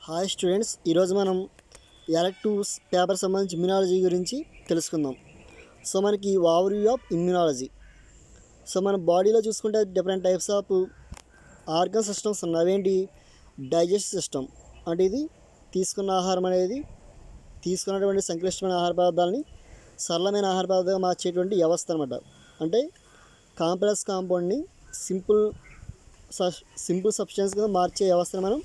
Hi students, ఈరోజు మనం electives paper సంబంధించి ఇమ్యునాలజీ గురించి తెలుసుకుందాం. సో మనకి ఓవర్వ్యూ ఆఫ్ ఇమ్యునాలజీ. సో మన బాడీలో చూసుకుంటే different types of organ systems ఉన్నాయి. అవేంటి? డైజెస్ట్ సిస్టమ్ అంటే ఇది తీసుకున్న ఆహారం అనేది తీసుకున్నటువంటి సంక్లిష్టమైన ఆహార పదార్థాలని సరళమైన ఆహార పదార్థంగా మార్చేటువంటి వ్యవస్థ అనమాట. అంటే కాంప్లెక్స్ కాంపౌండ్ని సింపుల్ సబ్స్టెన్స్ గా మార్చే వ్యవస్థను మనం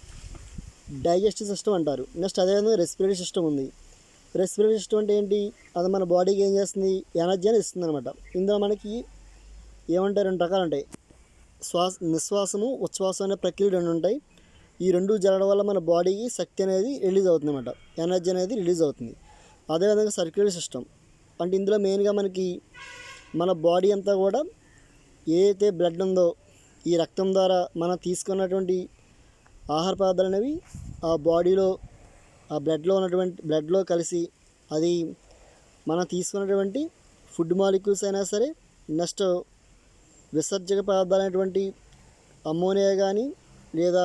డైజెస్టివ్ సిస్టమ్ అంటారు. నెక్స్ట్ అదేవిధంగా రెస్పిరేటరీ సిస్టమ్ ఉంది. రెస్పిరేటరీ సిస్టమ్ అంటే ఏంటి? అది మన బాడీకి ఏం చేస్తుంది? ఎనర్జీ అని ఇస్తుంది అనమాట. ఇందులో మనకి ఏమంటాయి? రెండు రకాలు ఉంటాయి. నిశ్వాసము, ఉచ్ఛ్వాసం అనే ప్రక్రియలు రెండు ఉంటాయి. ఈ రెండు జరగడం వల్ల మన బాడీకి శక్తి అనేది రిలీజ్ అవుతుంది అనమాట, ఎనర్జీ అనేది రిలీజ్ అవుతుంది. అదేవిధంగా సర్క్యులేటరీ సిస్టమ్ అంటే ఇందులో మెయిన్గా మనకి మన బాడీ అంతా కూడా ఏదైతే బ్లడ్ ఉందో ఈ రక్తం ద్వారా మనం తీసుకున్నటువంటి ఆహార పదార్థాలు అనేవి ఆ బాడీలో ఆ బ్లడ్లో కలిసి అది మనం తీసుకున్నటువంటి ఫుడ్ మాలిక్యూల్స్ అయినా సరే, నెక్స్ట్ విసర్జక పదార్థాలు అయినటువంటి అమ్మోనియా కానీ లేదా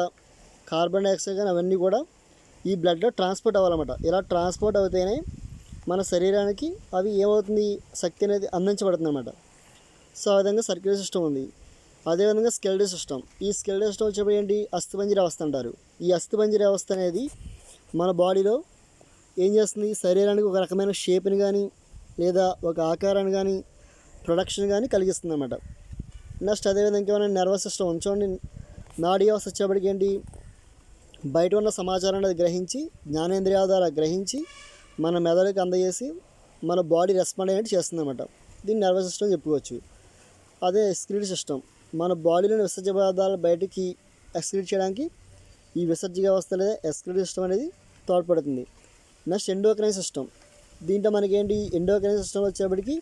కార్బన్ డైఆక్సైడ్ కానీ అవన్నీ కూడా ఈ బ్లడ్లో ట్రాన్స్పోర్ట్ అవ్వాలన్నమాట. ఇలా ట్రాన్స్పోర్ట్ అవుతేనే మన శరీరానికి అవి ఏమవుతుంది? శక్తి అనేది అందించబడుతుంది అన్నమాట. సో ఆ విధంగా సర్క్యులేటరీ సిస్టమ్ ఉంది. అదేవిధంగా స్కెలిటల్ సిస్టమ్. ఈ స్కెలిటల్ సిస్టమ్ వచ్చేప్పుడు ఏంటి? అస్థిపంజర వ్యవస్థ అంటారు. ఈ అస్థిపంజర వ్యవస్థ అనేది మన బాడీలో ఏం చేస్తుంది? శరీరానికి ఒక రకమైన షేప్ని కానీ లేదా ఒక ఆకారాన్ని కానీ ప్రొడక్షన్ కానీ కలిగిస్తుంది అన్నమాట. నెక్స్ట్ అదేవిధంగా ఇంకేమైనా నర్వస్ సిస్టమ్ ఉంచండి. నాడీ వ్యవస్థ వచ్చేప్పటికి ఏంటి? బయట ఉన్న సమాచారాన్ని అది గ్రహించి జ్ఞానేంద్రియాల ద్వారా గ్రహించి మన మెదడుకి అందజేసి మన బాడీ రెస్పాండ్ అయ్యేట్టు చేస్తుంది అన్నమాట. దీన్ని నర్వస్ సిస్టమ్ చెప్పుకోవచ్చు. అదే ఎక్స్క్రీటరీ సిస్టమ్. మన బాడీలోని విసర్జ పదార్థాలు బయటికి ఎక్స్క్రీట్ చేయడానికి ఈ విసర్జక వ్యవస్థ లేదా ఎక్స్క్రీటరీ సిస్టమ్ అనేది తోడ్పడుతుంది. Next endocrine system. దీంట్లో మనకేంటి? ఎండోక్రైన్ సిస్టమ్ వచ్చేప్పటికి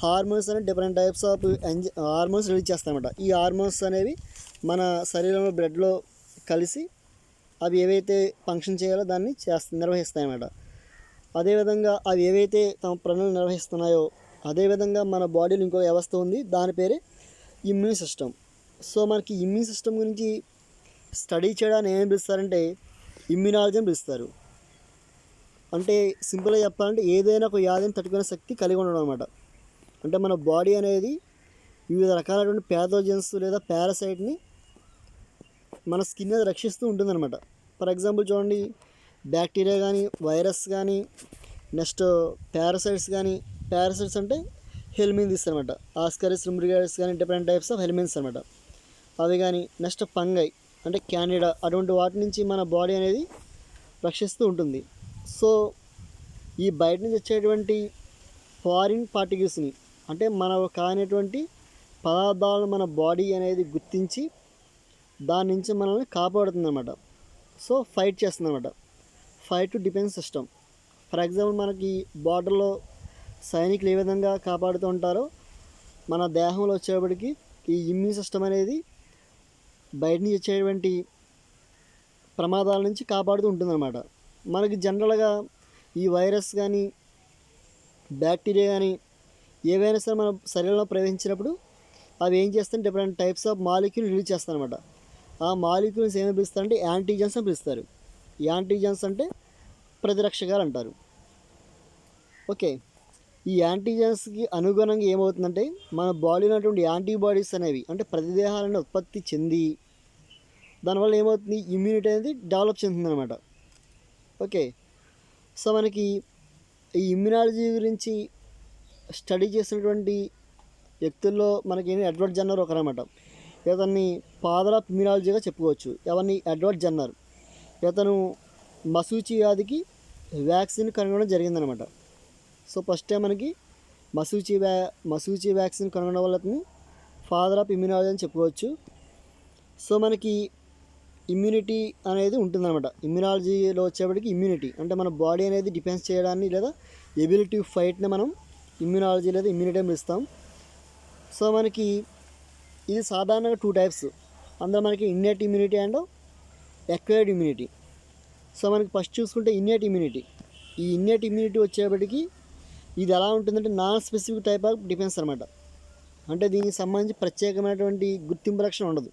హార్మోన్స్ అనే different types of hormones release చేస్తాయన్నమాట. ఈ హార్మోన్స్ అనేవి మన శరీరంలో బ్లడ్లో కలిసి అవి ఏవైతే ఫంక్షన్ చేయాలో దాన్ని నిర్వహిస్తాయన్నమాట. అదేవిధంగా అవి ఏవైతే తమ పనులు నిర్వహిస్తున్నాయో అదేవిధంగా మన బాడీలో ఇంకో వ్యవస్థ ఉంది, దాని పేరే ఇమ్యూన్ సిస్టమ్. సో మనకి ఇమ్యూన్ సిస్టమ్ గురించి స్టడీ చేయడానికి ఏమేమి పిలుస్తారంటే ఇమ్యూనాలజీ అని పిలుస్తారు. అంటే సింపుల్గా చెప్పాలంటే ఏదైనా ఒక వ్యాధిని తట్టుకునే శక్తి కలిగి ఉండడం అనమాట. అంటే మన బాడీ అనేది వివిధ రకాలైనటువంటి ప్యాథోజన్స్ లేదా పారాసైట్ని మన స్కిన్ అనేది రక్షిస్తూ ఉంటుందన్నమాట. ఫర్ ఎగ్జాంపుల్ చూడండి, బ్యాక్టీరియా కానీ వైరస్ కానీ నెక్స్ట్ పారాసైట్స్ కానీ. పారాసైట్స్ అంటే హెల్మిన్ తీస్తారనమాట. ఆస్కరిస్ రుమ్రిగస్ కానీ డిఫరెంట్ టైప్స్ ఆఫ్ హెల్మిన్స్ అనమాట అవి కానీ. నెక్స్ట్ ఫంగై అంటే క్యాండిడా, అటువంటి వాటి నుంచి మన బాడీ అనేది రక్షిస్తూ ఉంటుంది. సో ఈ బయట నుంచి వచ్చేటువంటి ఫారిన్ పార్టికల్స్ని అంటే మన కానిటువంటి పదార్థాలను మన బాడీ అనేది గుర్తించి దాని నుంచి మనల్ని కాపాడుతుంది అన్నమాట. సో ఫైట్ చేస్తుంది అన్నమాట. Fight to defence system. For example మనకి బార్డర్లో సైనికులు ఏ విధంగా కాపాడుతూ ఉంటారో మన దేహంలో వచ్చేప్పటికి ఈ ఇమ్యూన్ సిస్టమ్ అనేది బయట నుంచి వచ్చేటువంటి ప్రమాదాల నుంచి కాపాడుతూ ఉంటుందన్నమాట. మనకి జనరల్గా ఈ వైరస్ కానీ బ్యాక్టీరియా కానీ ఏవైనా సరే మన శరీరంలో ప్రవేశించినప్పుడు అవి ఏం చేస్తాయి? Different types of molecule release చేస్తాయి అనమాట. ఆ మాలిక్యూల్స్ ఏమని పిలుస్తారంటే యాంటీజెన్స్ అని పిలుస్తారు. యాంటీజెన్స్ అంటే ప్రతిరక్షకాలు అంటారు. ఓకే, ఈ యాంటీజెన్స్కి అనుగుణంగా ఏమవుతుందంటే మన బాడీలో ఉన్నటువంటి యాంటీబాడీస్ అనేవి అంటే ప్రతిదేహాలను ఉత్పత్తి చెంది దానివల్ల ఏమవుతుంది? ఇమ్యూనిటీ అనేది డెవలప్ చెందుతుందన్నమాట. ఓకే, సో మనకి ఈ ఇమ్యునాలజీ గురించి స్టడీ చేసినటువంటి వ్యక్తుల్లో మనకి ఎడ్వర్డ్ జన్నర్ ఒకరన్నమాట. ఇతన్ని ఫాదర్ ఆఫ్ ఇమ్యునాలజీగా చెప్పుకోవచ్చు. ఎవరిని? ఎడ్వర్డ్ జన్నర్. ఇతను మసూచి వ్యాధికి వ్యాక్సిన్ కనుగొనడం జరిగిందనమాట. సో ఫస్ట్ టైం మనకి మసూచి వ్యాక్సిన్ కనుగొనడం వల్ల అతన్ని ఫాదర్ ఆఫ్ ఇమ్యునాలజీ అని చెప్పుకోవచ్చు. సో మనకి ఇమ్యూనిటీ అనేది ఉంటుందన్నమాట. ఇమ్యునాలజీలో వచ్చేప్పటికి ఇమ్యూనిటీ అంటే మన బాడీ అనేది డిఫెన్స్ చేయడాన్ని లేదా ఎబిలిటీ ఫైట్ని మనం ఇమ్యునాలజీ లేదా ఇమ్యూనిటీ అని పిలుస్తాం. సో మనకి ఇది సాధారణంగా 2 టైప్స్. అందులో మనకి innate immunity and acquired immunity. So మనకి ఫస్ట్ చూసుకుంటే ఇన్నెట్ ఇమ్యూనిటీ. ఈ ఇన్నెట్ ఇమ్యూనిటీ వచ్చేప్పటికి ఇది ఎలా ఉంటుందంటే non specific type of defence అనమాట. అంటే దీనికి సంబంధించి ప్రత్యేకమైనటువంటి గుర్తింపు లక్షణం ఉండదు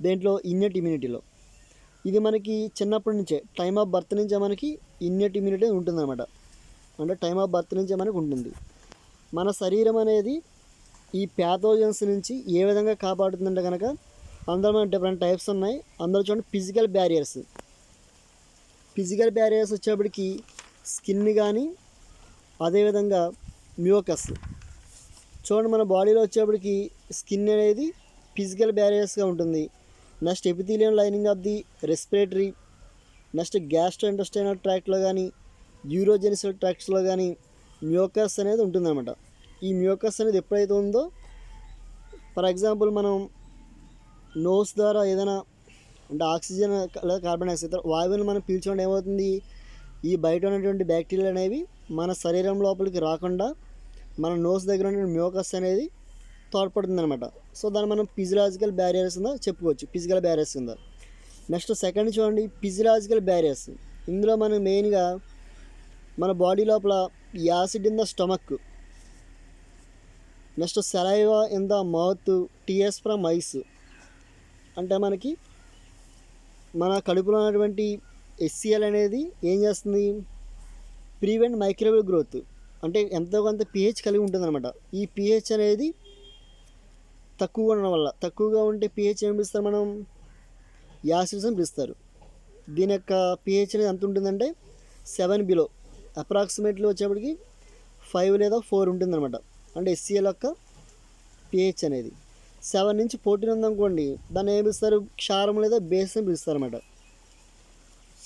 దేంట్లో? ఇన్నెట్ ఇమ్యూనిటీలో. ఇది మనకి చిన్నప్పటి నుంచే టైమ్ ఆఫ్ బర్త్ నుంచే మనకి ఇన్నెట్ ఇమ్యూనిటీ ఉంటుందన్నమాట. అంటే టైమ్ ఆఫ్ బర్త్ నుంచే మనకు ఉంటుంది. మన శరీరం అనేది ఈ ప్యాథోజన్స్ నుంచి ఏ విధంగా కాపాడుతుందంటే కనుక అందులో మనకి డిఫరెంట్ టైప్స్ ఉన్నాయి. అందులో చూడండి ఫిజికల్ బ్యారియర్స్ వచ్చేప్పటికి స్కిన్ కానీ, అదేవిధంగా మ్యూకస్. చూడండి మన బాడీలో వచ్చేప్పటికి స్కిన్ అనేది ఫిజికల్ బ్యారియర్స్గా ఉంటుంది. Next epithelium lining of the respiratory, next gastro intestinal ట్రాక్ట్లో కానీ, యూరోజెనిసల్ ట్రాక్ట్స్లో కానీ మ్యూకస్ అనేది ఉంటుందన్నమాట. ఈ మ్యూకస్ అనేది ఎప్పుడైతే ఉందో, ఫర్ ఎగ్జాంపుల్ మనం నోస్ ద్వారా ఏదైనా అంటే ఆక్సిజన్ లేదా కార్బన్ డైఆక్సైడ్ వాయువుని మనం పీల్చుకుంటే ఏమవుతుంది, ఈ బయట ఉన్నటువంటి బ్యాక్టీరియాలు అనేవి మన శరీరం లోపలికి రాకుండా మన నోస్ దగ్గర ఉన్న మ్యూకస్ అనేది తోడ్పడుతుంది అనమాట. సో దాన్ని మనం ఫిజియలాజికల్ బ్యారియర్స్ కింద చెప్పుకోవచ్చు, ఫిజికల్ బ్యారియర్స్ కింద. నెక్స్ట్ సెకండ్ చూడండి ఫిజియలాజికల్ బ్యారియర్స్. ఇందులో మనం మెయిన్గా మన బాడీ లోపల acid in the stomach, next saliva in the mouth, tears from ice. అంటే మనకి మన కడుపులో ఉన్నటువంటి HCl అనేది ఏం చేస్తుంది, ప్రివెంట్ మైక్రోవేవ్ గ్రోత్. అంటే ఎంతో కొంత pH కలిగి ఉంటుందన్నమాట. ఈ pH అనేది తక్కువగా ఉండడం వల్ల, తక్కువగా ఉంటే pH ఏం పిలుస్తారు మనం, యాసిడ్స్ అని పిలుస్తారు. దీని యొక్క pH అనేది ఎంత ఉంటుందంటే 7 బిలో, అప్రాక్సిమేట్లీ వచ్చేప్పటికి 5 లేదా 4 ఉంటుందన్నమాట. అంటే HCl యొక్క pH అనేది 7 నుంచి 14 ఉందనుకోండి, దాన్ని ఏం పిలుస్తారు, క్షారం లేదా బేస్ అని పిలుస్తారు అన్నమాట.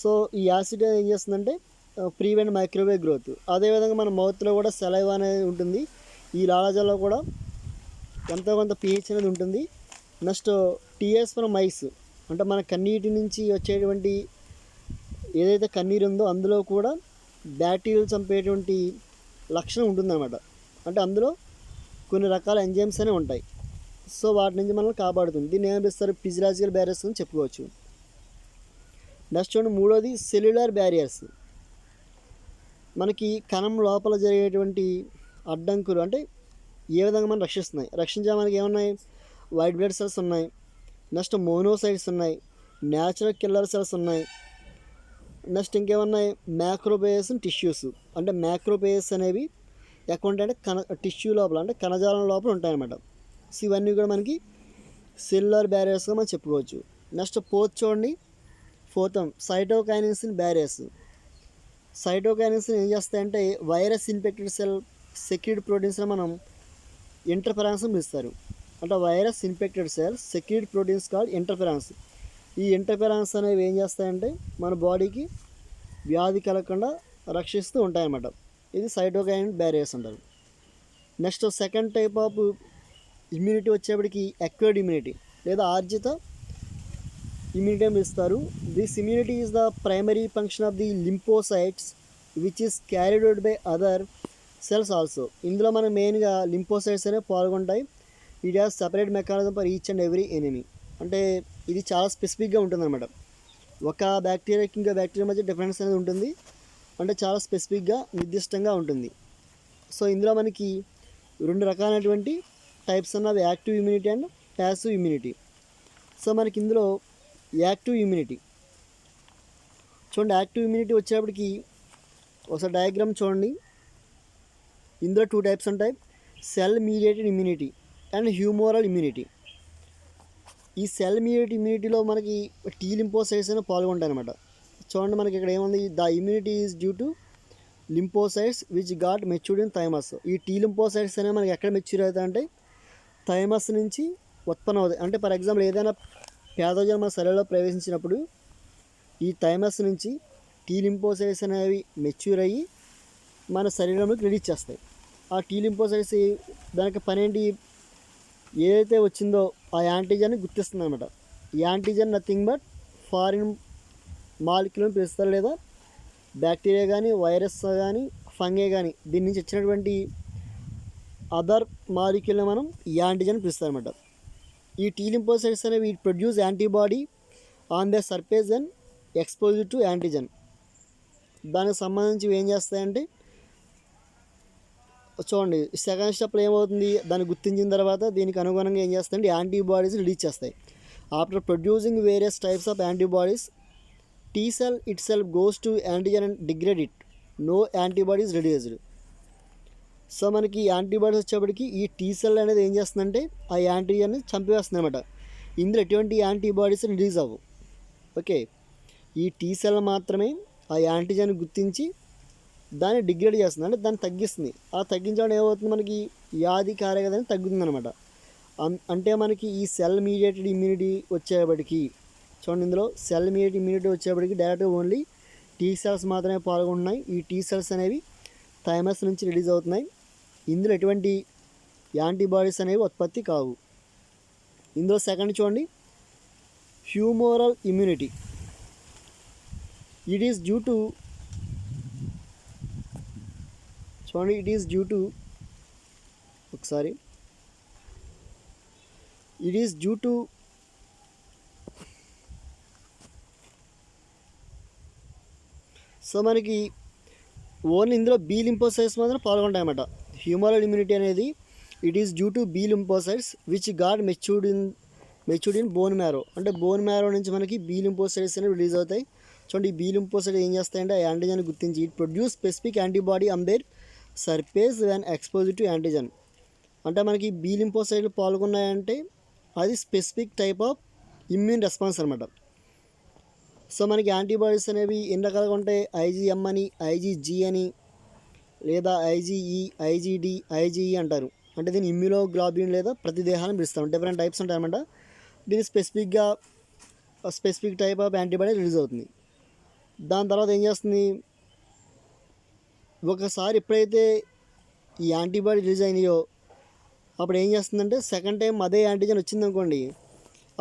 సో ఈ యాసిడ్ ఏం చేస్తుందంటే ప్రివెంట్ మైక్రోవేవ్ గ్రోత్. అదేవిధంగా మన మౌత్లో కూడా సలైవా అనేది ఉంటుంది. ఈ లాలాజల్లో కూడా ఎంతో కొంత pH అనేది ఉంటుంది. నెక్స్ట్ టీయర్స్ ఫ్రమ్ ఐస్, అంటే మన కన్నీటి నుంచి వచ్చేటువంటి ఏదైతే కన్నీరు ఉందో అందులో కూడా బ్యాక్టీరియాలు చంపేటువంటి లక్షణం ఉంటుందన్నమాట. అంటే అందులో కొన్ని రకాల ఎంజైమ్స్ అనేవి ఉంటాయి. సో వాటి నుంచి మనల్ని కాపాడుతుంది. దీన్ని ఏమిస్తారు, ఫిజియలాజికల్ బ్యారియర్స్ అని చెప్పుకోవచ్చు. నెక్స్ట్ చూడండి మూడోది సెల్యులార్ బ్యారియర్స్. మనకి కణం లోపల జరిగేటువంటి అడ్డంకులు అంటే ఏ విధంగా మనం రక్షించే మనకి ఏమున్నాయి, వైట్ బ్లడ్ సెల్స్ ఉన్నాయి, నెక్స్ట్ మోనోసైట్స్ ఉన్నాయి, న్యాచురల్ కిల్లర్ సెల్స్ ఉన్నాయి, నెక్స్ట్ ఇంకేమున్నాయి మ్యాక్రోపేయస్ టిష్యూస్. అంటే మ్యాక్రోపేయస్ అనేవి ఎక్కడ ఉంటాయంటే టిష్యూ లోపల అంటే కణజాలం లోపల ఉంటాయన్నమాట. సో ఇవన్నీ కూడా మనకి సెల్యులార్ బ్యారియర్స్గా మనం చెప్పుకోవచ్చు. నెక్స్ట్ చూడండి ఫోర్త్ సైటోకైనిన్ బ్యారియర్స్. సైటోకైనిన్ ఏం చేస్తాయంటే వైరస్ ఇన్ఫెక్టెడ్ సెల్ సెక్రీడ్ ప్రోటీన్స్ని మనం ఇంటర్ఫెరాన్స్ పిలుస్తారు. అంటే virus infected cell secreted proteins called interferons. ఈ ఇంటర్ఫెరాన్స్ అనేవి ఏం చేస్తాయంటే మన బాడీకి వ్యాధి కలగకుండా రక్షిస్తూ ఉంటాయన్నమాట. ఇది సైటోకైనిన్ బ్యారియర్స్ అంటారు. Next second type of immunity వచ్చేప్పటికి అక్వైర్డ్ ఇమ్యూనిటీ లేదా ఆర్జిత ఇమ్యూనిటీ అని పిలుస్తారు. This immunity is the primary function of the lymphocytes which is carried out by other cells also. ఇందులో మనం మెయిన్గా లింపోసైట్స్ అనేవి పాల్గొంటాయి. It has separate mechanism for each and every enemy. అంటే ఇది చాలా స్పెసిఫిక్గా ఉంటుందన్నమాట. ఒక బ్యాక్టీరియాకి ఇంకా బ్యాక్టీరియా మధ్య డిఫరెన్స్ అనేది ఉంటుంది. అంటే చాలా స్పెసిఫిక్గా నిర్దిష్టంగా ఉంటుంది. సో ఇందులో మనకి రెండు రకాలైనటువంటి టైప్స్ అన్నవి active immunity and passive immunity. So మనకి ఇందులో యాక్టివ్ ఇమ్యూనిటీ చూడండి. యాక్టివ్ ఇమ్యూనిటీ వచ్చేప్పటికి ఒకసారి డయాగ్రామ్ చూడండి. ఇందులో 2 టైప్స్ ఉంటాయి, cell mediated immunity and humoral immunity. ఈ సెల్ మీడియేటెడ్ ఇమ్యూనిటీలో మనకి టీ లింపోసైట్స్ అనేవి పాల్గొంటాయి అనమాట. చూడండి మనకి ఇక్కడ ఏముంది, the immunity is due to lymphocytes which got matured in thymus. ఈ టీ లింపోసైట్స్ అనేవి మనకి ఎక్కడ మెచ్యూర్ అవుతాయి అంటే థైమస్ నుంచి ఉత్పన్నం అవుతాయి. అంటే ఫర్ ఎగ్జాంపుల్ ఏదైనా ప్యాథోజన్ మన శరీరంలో ప్రవేశించినప్పుడు ఈ థైమస్ నుంచి టీ లింపోసైట్స్ అనేవి మెచ్యూర్ అయ్యి మన శరీరంలోకి రిలీజ్ చేస్తాయి. ఆ టీ లింపోసైట్స్ దానికి పని ఏంటి, ఏదైతే వచ్చిందో ఆ యాంటీజన్ని గుర్తిస్తుంది అనమాట. ఈ antigen nothing but foreign molecule అని పిలుస్తారు, లేదా బ్యాక్టీరియా కానీ వైరస్ కానీ ఫంగే కానీ దీని నుంచి వచ్చినటువంటి అదర్ మాలిక్యూల్ని మనం యాంటీజన్ పిలుస్తారు అనమాట. ఈ టీ లింపోసైట్స్ అనేవి produce antibody on the surface and exposed to antigen. దానికి సంబంధించి ఏం చేస్తాయంటే చూడండి సెకండ్ స్టెప్లో ఏమవుతుంది, దాన్ని గుర్తించిన తర్వాత దీనికి అనుగుణంగా ఏం చేస్తాయంటే యాంటీబాడీస్ రిలీజ్ చేస్తాయి. After producing various types of antibodies T cell itself goes to antigen and degrade it. No antibody is reduced. So మనకి యాంటీబాడీస్ వచ్చేప్పటికి ఈ టీ సెల్ అనేది ఏం చేస్తుందంటే ఆ యాంటీజన్ని చంపివేస్తుంది అనమాట. ఇందులో ఎటువంటి యాంటీబాడీస్ రిలీజ్ అవ్వవు. ఓకే, ఈ టీ సెల్ మాత్రమే ఆ యాంటీజన్ గుర్తించి దాన్ని డిగ్రేడ్ చేస్తుంది, అంటే దాన్ని తగ్గిస్తుంది. ఆ తగ్గించడం ఏమవుతుంది, మనకి వ్యాధి కారకదని తగ్గుతుంది అనమాట. అంటే మనకి ఈ సెల్ మీడియేటెడ్ ఇమ్యూనిటీ వచ్చేప్పటికి చూడండి, ఇందులో సెల్ మీడియేటెడ్ ఇమ్యూనిటీ వచ్చేప్పటికి డైరెక్ట్గా ఓన్లీ టీ సెల్స్ మాత్రమే పాల్గొంటున్నాయి. ఈ టీ సెల్స్ అనేవి థైమస్ నుంచి రిలీజ్ అవుతున్నాయి. ఇందులో ఎటువంటి యాంటీబాడీస్ అనేవి ఉత్పత్తి కావు. ఇందులో సెకండ్ చూడండి, humoral immunity. It is due to చూడండి, ఇట్ ఈస్ డ్యూ టు ఒకసారి it is due to so మనకి ఓన్లీ ఇందులో బీ లింఫోసైట్స్ మాత్రం పాల్గొంటాయి అన్నమాట. హ్యూమరల్ ఇమ్యూనిటీ అనేది it is due to B lymphocytes which got matured in bone marrow. అంటే bone marrow నుంచి మనకి బీ లింఫోసైట్స్ అనేవి రిలీజ్ అవుతాయి. చూడండి, ఈ బీ లింఫోసైట్ ఏం చేస్తాయంటే ఆ యాంటీజన్ గుర్తించి it produce specific antibody on their surface when exposed to antigen. అంటే మనకి బీ లింఫోసైట్లు పాల్గొన్నాయంటే అది specific type of immune response అనమాట. సో మనకి యాంటీబాడీస్ అనేవి ఎన్ని రకాలుగా ఉంటాయి, ఐజీఎం అని, ఐజీజీ అని, లేదా ఐజీఈ, ఐజీడి, ఐజీఈ అంటారు. అంటే దీన్ని ఇమ్యూనోగ్లోబులిన్ లేదా ప్రతిదేహాన్ని పిలుస్తాం. డిఫరెంట్ టైప్స్ ఉంటాయన్నమాట. దీని specific type of antibody release అవుతుంది. దాని తర్వాత ఏం చేస్తుంది, ఒకసారి ఎప్పుడైతే ఈ యాంటీబాడీ రిలీజ్ అయినాయో అప్పుడు ఏం చేస్తుందంటే సెకండ్ టైం అదే యాంటీజన్ వచ్చిందనుకోండి,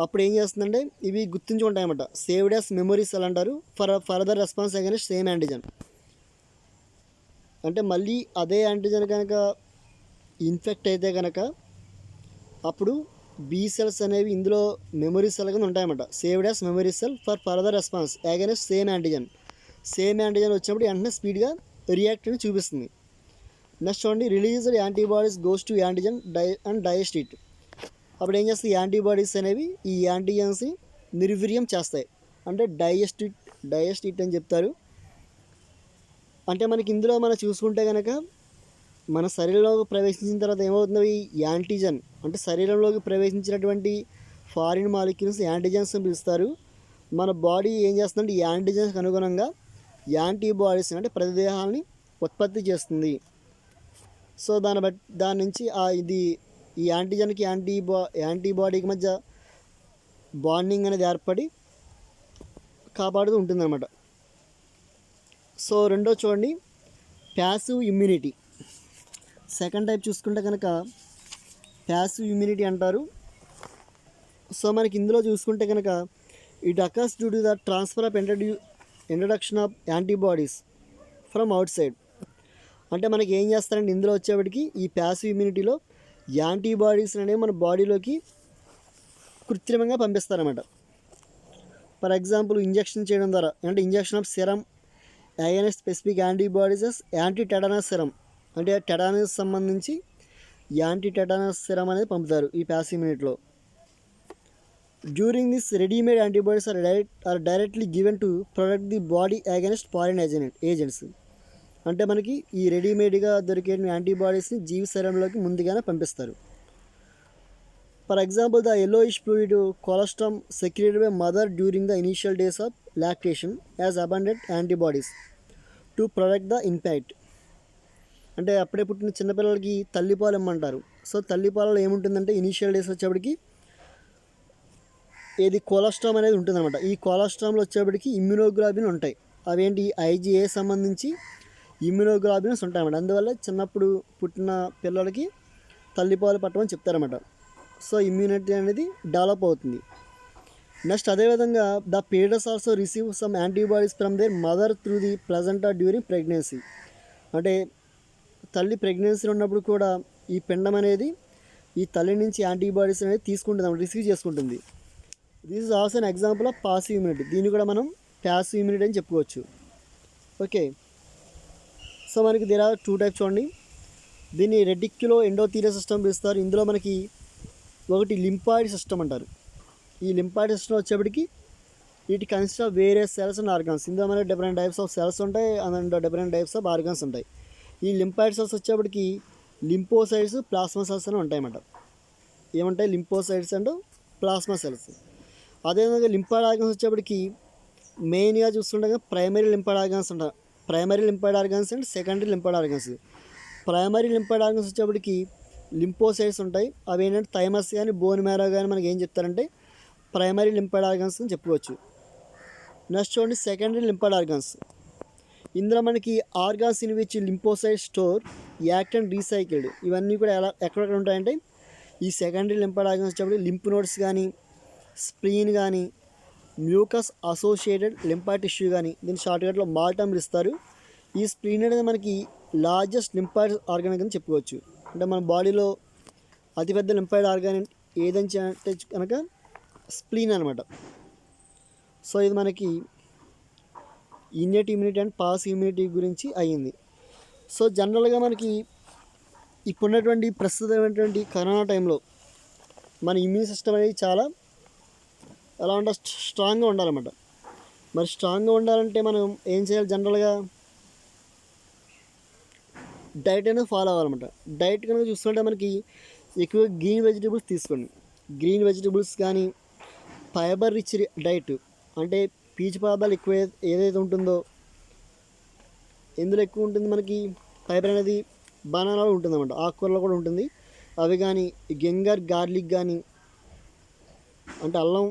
అప్పుడు ఏం చేస్తుందంటే ఇవి గుర్తుంచుకుంటాయన్నమాట. సేవ్డ్ యాస్ మెమరీ సెల్ అంటారు further response against same antigen. అంటే మళ్ళీ అదే యాంటీజన్ కనుక ఇన్ఫెక్ట్ అయితే కనుక అప్పుడు బీ సెల్స్ అనేవి ఇందులో మెమరీ సెల్ కింద ఉంటాయన్నమాట. Saved as memory cell for further response against same antigen. Same antigen వచ్చినప్పుడు వెంటనే స్పీడ్గా రియాక్ట్ అని చూపిస్తుంది. నెక్స్ట్ చూడండి, released antibodies goes to antigen and digest it. అప్పుడు ఏం చేస్తాయి, యాంటీబాడీస్ అనేవి ఈ యాంటీజన్స్ని నిర్వీర్యం చేస్తాయి. అంటే డైజెస్ట్ ఇట్ అని చెప్తారు. అంటే మనకి ఇందులో మనం చూసుకుంటే కనుక మన శరీరంలోకి ప్రవేశించిన తర్వాత ఏమవుతుంది, యాంటీజన్ అంటే శరీరంలోకి ప్రవేశించినటువంటి ఫారిన్ మాలిక్యూల్స్ యాంటీజన్స్ అని పిలుస్తారు. మన బాడీ ఏం చేస్తుందంటే యాంటీజన్స్కి అనుగుణంగా యాంటీబాడీస్ అంటే ప్రతిదేహాలని ఉత్పత్తి చేస్తుంది. సో దాని నుంచి ఈ యాంటీజన్కి యాంటీబాడీకి మధ్య బాండింగ్ అనేది ఏర్పడి కాపాడుతూ ఉంటుందన్నమాట. సో రెండో చూడండి, ప్యాసివ్ ఇమ్యూనిటీ. సెకండ్ టైప్ చూసుకుంటే కనుక ప్యాసివ్ ఇమ్యూనిటీ అంటారు. సో మనకి ఇందులో చూసుకుంటే కనుక it occurs due to the transfer of introduction of antibodies from out side. అంటే మనకి ఏం చేస్తారంటే ఇందులో వచ్చేప్పటికి ఈ ప్యాసివ్ ఇమ్యూనిటీలో యాంటీబాడీస్ అనేవి మన బాడీలోకి కృత్రిమంగా పంపిస్తారన్నమాట. ఫర్ ఎగ్జాంపుల్ ఇంజెక్షన్ చేయడం ద్వారా, అంటే injection of serum against specific antibodies anti tetanus serum, అంటే టెటానస్ సంబంధించి యాంటీ టెటానస్ సెరం అనేది పంపుతారు ఈ ప్యాసివ్ ఇమ్యూనిటీలో. During this readymade antibodies are directly given to protect the body against foreign agents. అంటే మనకి ఈ రెడీమేడ్గా దొరికే యాంటీబాడీస్ని జీవి శరీరంలోకి ముందుగానే పంపిస్తారు. For example the yellowish fluid colostrum secreted by mother during the initial days of lactation has abundant antibodies to protect the infant. అంటే అప్పుడే పుట్టిన చిన్నపిల్లలకి తల్లిపాలు ఇమ్మంటారు. సో తల్లిపాలలో ఏముంటుందంటే ఇనీషియల్ డేస్ వచ్చేప్పటికి ఏది కొలెస్ట్రామ్ అనేది ఉంటుందన్నమాట. ఈ కొలెస్ట్రామ్లో వచ్చేప్పటికి ఇమ్యూనోగ్లోబులిన్ ఉంటాయి. అవేంటి ఐజీఏ సంబంధించి ఇమ్యూనోగ్లోబులిన్స్ ఉంటాయన్నమాట. అందువల్ల చిన్నప్పుడు పుట్టిన పిల్లలకి తల్లిపాలు పట్టమని చెప్తారన్నమాట. సో ఇమ్యూనిటీ అనేది డెవలప్ అవుతుంది. నెక్స్ట్ అదేవిధంగా the parents also receive some antibodies from there mother through the placenta during pregnancy. అంటే తల్లి ప్రెగ్నెన్సీలో ఉన్నప్పుడు కూడా ఈ పిండం అనేది ఈ తల్లి నుంచి యాంటీబాడీస్ అనేది తీసుకుంటుంది, రిసీవ్ చేసుకుంటుంది. This is also an example of passive immunity. దీన్ని కూడా మనం ప్యాసివ్ ఇమ్యూనిటీ అని చెప్పుకోవచ్చు. ఓకే, సో మనకి దేర్ ఆర్ 2 టైప్స్ చూడండి. దీన్ని రెటిక్యులో ఎండోథీలియల్ సిస్టమ్ పిలుస్తారు. ఇందులో మనకి 1 లింఫాయిడ్ సిస్టమ్ అంటారు. ఈ లింఫాయిడ్ సిస్టమ్ వచ్చేప్పటికి it consist of various cells and organs. ఇందులో మనకి డిఫరెంట్ టైప్స్ ఆఫ్ సెల్స్ ఉంటాయి and different types of organs ఉంటాయి. ఈ లింఫాయిడ్ సెల్స్ వచ్చేప్పటికి లింపోసైడ్స్, ప్లాస్మా సెల్స్ అని ఉంటాయన్నమాట. ఏముంటాయి? Lymphocytes and plasma cells. అదేవిధంగా లింఫాయిడ్ ఆర్గాన్స్ వచ్చేప్పటికి మెయిన్గా చూస్తుండగా ప్రైమరీ లింఫాయిడ్ ఆర్గాన్స్ ఉంటాయి. Primary lymphoid organs and secondary lymphoid organs. Primary lymphoid organs వచ్చేప్పటికి లింపోసైడ్స్ ఉంటాయి. అవి ఏంటంటే థైమస్ కానీ బోన్ మ్యారో కానీ మనకి ఏం చెప్తారంటే ప్రైమరీ లింఫాయిడ్ ఆర్గాన్స్ అని చెప్పుకోవచ్చు. నెక్స్ట్ చూడండి సెకండరీ లింఫాయిడ్ ఆర్గాన్స్. ఇందులో మనకి organs in which lymphocyte store act and recycled. ఇవన్నీ కూడా ఎక్కడెక్కడ ఉంటాయంటే ఈ సెకండరీ లింఫాయిడ్ ఆర్గాన్స్ వచ్చేప్పుడు లింఫ్ నోడ్స్ కానీ, స్ప్లీన్ కానీ, మ్యూకస్ అసోసియేటెడ్ లింఫా టిష్యూ కానీ, దీన్ని షార్ట్కట్లో మాల్టమ్ ఇస్తారు. ఈ స్ప్లీన్ అనేది మనకి లార్జెస్ట్ లింఫాయిడ్ ఆర్గాన్ అని చెప్పుకోవచ్చు. అంటే మన బాడీలో అతిపెద్ద లింఫాయిడ్ ఆర్గాన్ ఏదని అంటే కనుక స్ప్లీన్ అనమాట. సో ఇది మనకి innate immunity and pass immunity గురించి అయ్యింది. సో జనరల్గా మనకి ఇప్పుడున్నటువంటి ప్రస్తుతమైనటువంటి కరోనా టైంలో మన ఇమ్యూన్ సిస్టమ్ అనేది చాలా ఎలా ఉంటే స్ట్రాంగ్గా ఉండాలన్నమాట. మరి స్ట్రాంగ్గా ఉండాలంటే మనం ఏం చేయాలి? జనరల్గా డైట్ అనేది ఫాలో అవ్వాలన్నమాట. డైట్ కనుక చూస్తుంటే మనకి ఎక్కువ గ్రీన్ వెజిటేబుల్స్ తీసుకోండి. గ్రీన్ వెజిటేబుల్స్ కానీ ఫైబర్ రిచ్ డైట్ అంటే పీచు పదార్థాలు ఎక్కువ ఏదైతే ఉంటుందో ఎందులో ఎక్కువ ఉంటుంది మనకి ఫైబర్ అనేది బనానాలో ఉంటుంది అన్నమాట. ఆకుకూరలో కూడా ఉంటుంది. అవి కానీ గింజర్ గార్లిక్ కానీ అంటే అల్లం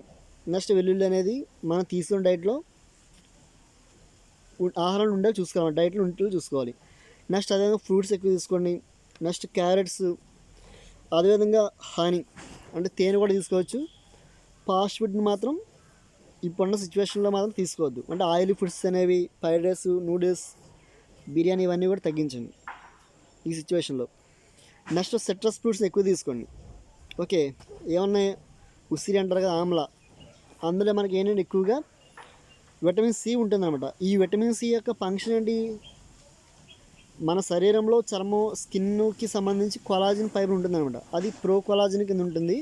నెక్స్ట్ వెల్లుల్లి అనేది మనం తీసుకున్న డైట్లో ఆహారంలో ఉండేవి చూసుకోవాలి, డైట్లో ఉంటే చూసుకోవాలి. నెక్స్ట్ అదేవిధంగా ఫ్రూట్స్ ఎక్కువ తీసుకోండి. నెక్స్ట్ క్యారెట్స్, అదేవిధంగా హనీ అంటే తేనె కూడా తీసుకోవచ్చు. ఫాస్ట్ ఫుడ్ని మాత్రం ఇప్పుడున్న సిచ్యువేషన్లో మాత్రం తీసుకోవద్దు. అంటే ఆయిల్ ఫుడ్స్ అనేవి ఫ్రైడ్ రైస్, నూడిల్స్, బిర్యానీ ఇవన్నీ కూడా తగ్గించండి ఈ సిచ్యువేషన్లో. నెక్స్ట్ సిట్రస్ ఫ్రూట్స్ ఎక్కువ తీసుకోండి. ఓకే, ఏమన్నా ఉసిరి అంటారు కదా, ఆమ్లా, అందులో మనకి ఏంటంటే ఎక్కువగా విటమిన్ సి ఉంటుందన్నమాట. ఈ విటమిన్ సి యొక్క ఫంక్షన్ ఏంటి? మన శరీరంలో చర్మం, స్కిన్కి సంబంధించి కొలాజిన్ ఫైబర్ ఉంటుందన్నమాట. అది ప్రో కొలాజిన్ కింద ఉంటుంది.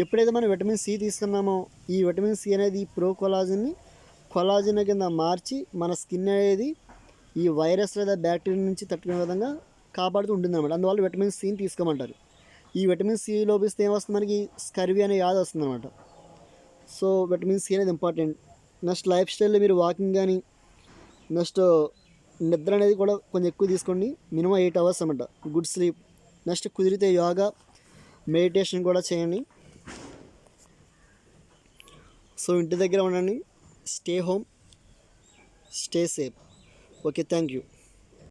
ఎప్పుడైతే మనం విటమిన్ సి తీసుకున్నామో ఈ విటమిన్ సి అనేది ప్రో కొలాజిన్ని కొలాజిన్ కింద మార్చి మన స్కిన్ అనేది ఈ వైరస్ లేదా బ్యాక్టీరియా నుంచి తట్టుకునే విధంగా కాపాడుతూ ఉంటుంది అనమాట. అందువల్ల విటమిన్ సిని తీసుకోమంటారు. ఈ విటమిన్ సి లోపిస్తే ఏమొస్తుంది? మనకి స్కర్వీ అనే వ్యాధి వస్తుంది అనమాట. సో విటమిన్ సి అనేది ఇంపార్టెంట్. నెక్స్ట్ లైఫ్ స్టైల్లో మీరు వాకింగ్ కానీ నెక్స్ట్ నిద్ర అనేది కూడా కొంచెం ఎక్కువ తీసుకోండి. మినిమం 8 hours అనమాట గుడ్ స్లీప్. నెక్స్ట్ కుదిరితే యోగా, మెడిటేషన్ కూడా చేయండి. సో ఇంటి దగ్గర ఉండండి. Stay home, stay safe. Okay, thank you.